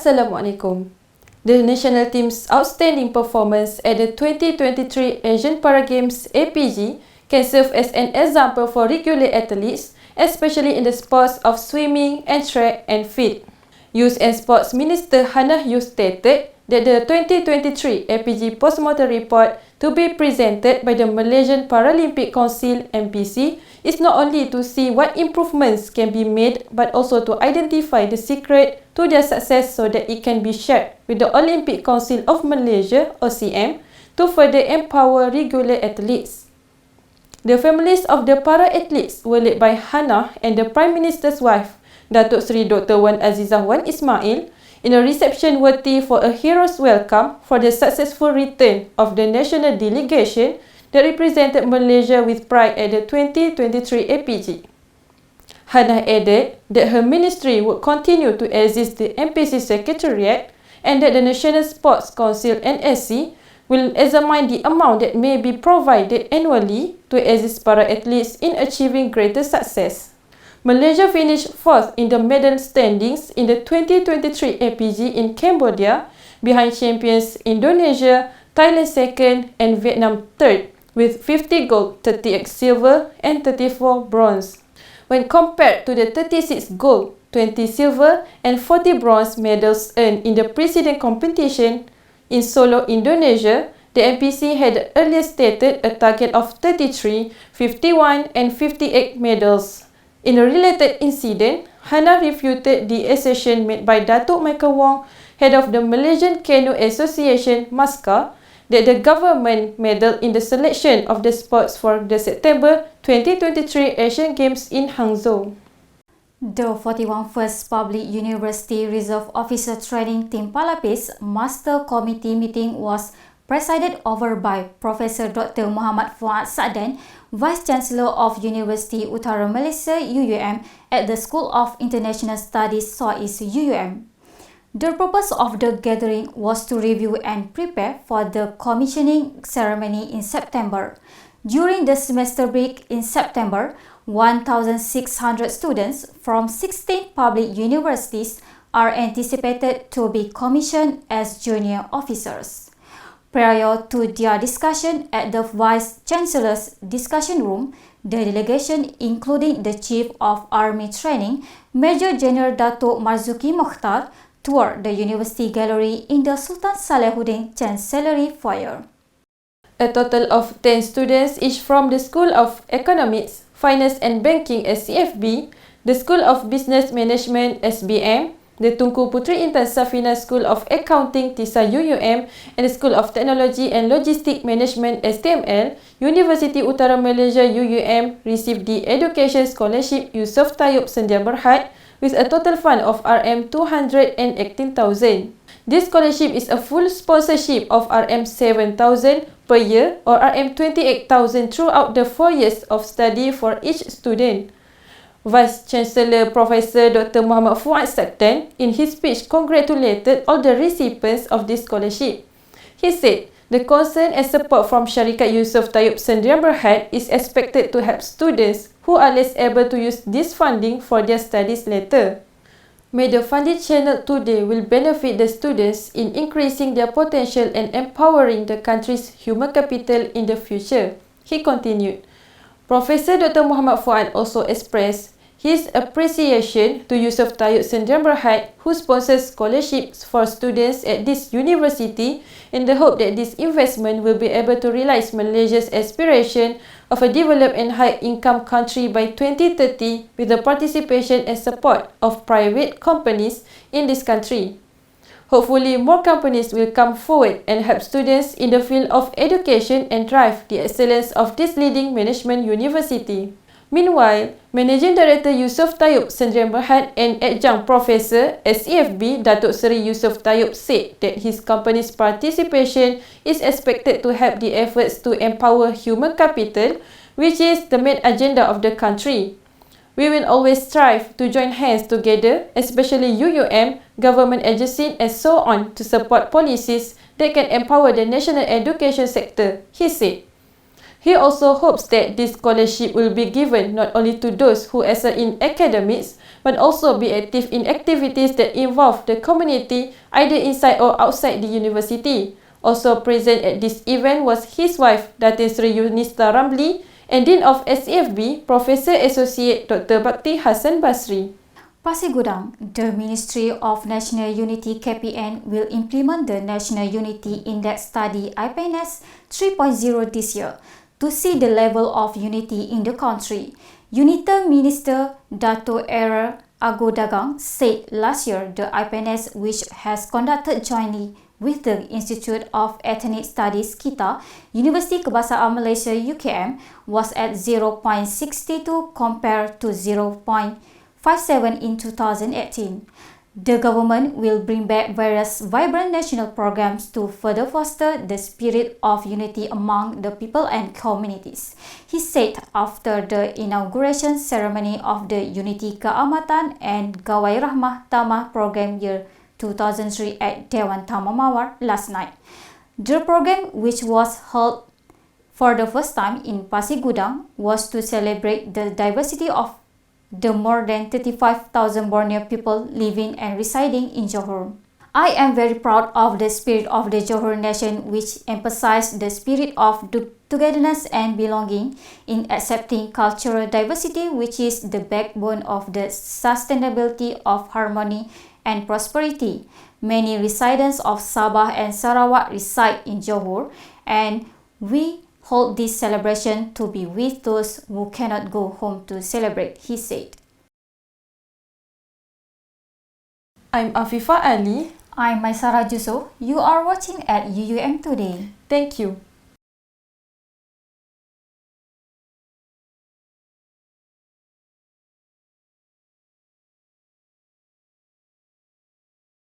Assalamualaikum. The national team's outstanding performance at the 2023 Asian Para Games APG can serve as an example for regular athletes, especially in the sports of swimming and track and field. Youth and Sports Minister Hannah Yeoh stated that the 2023 APG postmortem report to be presented by the Malaysian Paralympic Council MPC is not only to see what improvements can be made but also to identify the secret to their success so that it can be shared with the Olympic Council of Malaysia (OCM) to further empower regular athletes. The families of the para-athletes were led by Hannah and the Prime Minister's wife, Datuk Seri Dr. Wan Azizah Wan Ismail, in a reception worthy for a hero's welcome for the successful return of the national delegation that represented Malaysia with pride at the 2023 APG. Hannah added that her ministry would continue to assist the MPC Secretariat and that the National Sports Council (NSC) will examine the amount that may be provided annually to assist para-athletes in achieving greater success. Malaysia finished 4th in the medal standings in the 2023 APG in Cambodia, behind champions Indonesia, Thailand 2nd and Vietnam 3rd, with 50 gold, 38 silver and 34 bronze. When compared to the 36 gold, 20 silver and 40 bronze medals earned in the preceding competition in Solo, Indonesia, the MPC had earlier stated a target of 33, 51 and 58 medals. In a related incident, Hannah refuted the assertion made by Datuk Michael Wong, head of the Malaysian Canoe Association (MASCA), that the government meddled in the selection of the sports for the September 2023 Asian Games in Hangzhou. The 41st Public University Reserve Officer Training Team PALAPES Master Committee meeting was presided over by Professor Dr. Muhammad Fuad Sa'dan, Vice-Chancellor of University Utara Malaysia UUM at the School of International Studies SOIS UUM. The purpose of the gathering was to review and prepare for the commissioning ceremony in September. During the semester break in September, 1,600 students from 16 public universities are anticipated to be commissioned as junior officers. Prior to their discussion at the Vice-Chancellor's discussion room, the delegation, including the Chief of Army Training, Major General Dato' Marzuki Mokhtar, toured the University Gallery in the Sultan Salahuddin Chancellery Foyer. A total of 10 students, each from the School of Economics, Finance and Banking (SCFB), the School of Business Management (SBM), the Tunku Puteri Intan Safina School of Accounting (TISA UUM), and the School of Technology and Logistic Management (STML), University Utara Malaysia UUM received the Education Scholarship YUSUF Sendian Berhad with a total fund of RM218,000. This scholarship is a full sponsorship of RM7,000 per year or RM28,000 throughout the 4 years of study for each student. Vice-Chancellor Professor Dr. Muhammad Fuad Sa'dan, in his speech, congratulated all the recipients of this scholarship. He said, the concern and support from Syarikat Yusuf Sendian Berhad is expected to help students who are less able to use this funding for their studies later. May the funding channeled today will benefit the students in increasing their potential and empowering the country's human capital in the future, he continued. Professor Dr. Muhammad Fuad also expressed his appreciation to Yusuf Sendian Berhad, who sponsors scholarships for students at this university in the hope that this investment will be able to realize Malaysia's aspiration of a developed and high-income country by 2030 with the participation and support of private companies in this country. Hopefully, more companies will come forward and help students in the field of education and drive the excellence of this leading management university. Meanwhile, Managing Director Yusuf Sendian Berhad and Adjunct Professor SEFB Datuk Seri Yusuf said that his company's participation is expected to help the efforts to empower human capital, which is the main agenda of the country. We will always strive to join hands together, especially UUM, government agencies and so on, to support policies that can empower the national education sector, he said. He also hopes that this scholarship will be given not only to those who excel in academics, but also be active in activities that involve the community, either inside or outside the university. Also present at this event was his wife, Datin Sri Yunista Ramli, and Dean of SEFB, Professor Associate Dr. Bhakti Hassan Basri. Pasir Gudang, the Ministry of National Unity KPN will implement the National Unity Index Study IPNS 3.0 this year to see the level of unity in the country. UNITA Minister Dato' Era Agodagang said last year the IPNS, which has conducted jointly with the Institute of Ethnic Studies KITA, University Kebahasaan Malaysia UKM, was at 0.62 compared to 0.57 in 2018. The government will bring back various vibrant national programs to further foster the spirit of unity among the people and communities, he said after the inauguration ceremony of the Unity Keamatan and Gawai Rahmah Tamah Program Year 2003 at Dewan Tamu Mawar last night. The program, which was held for the first time in Pasir Gudang, was to celebrate the diversity of the more than 35,000 Borneo people living and residing in Johor. I am very proud of the spirit of the Johor nation, which emphasized the spirit of togetherness and belonging in accepting cultural diversity, which is the backbone of the sustainability of harmony and prosperity. Many residents of Sabah and Sarawak reside in Johor, and we hold this celebration to be with those who cannot go home to celebrate, he said. I'm Afifa Ali. I'm Maisara Juso. You are watching at UUM Today. Thank you.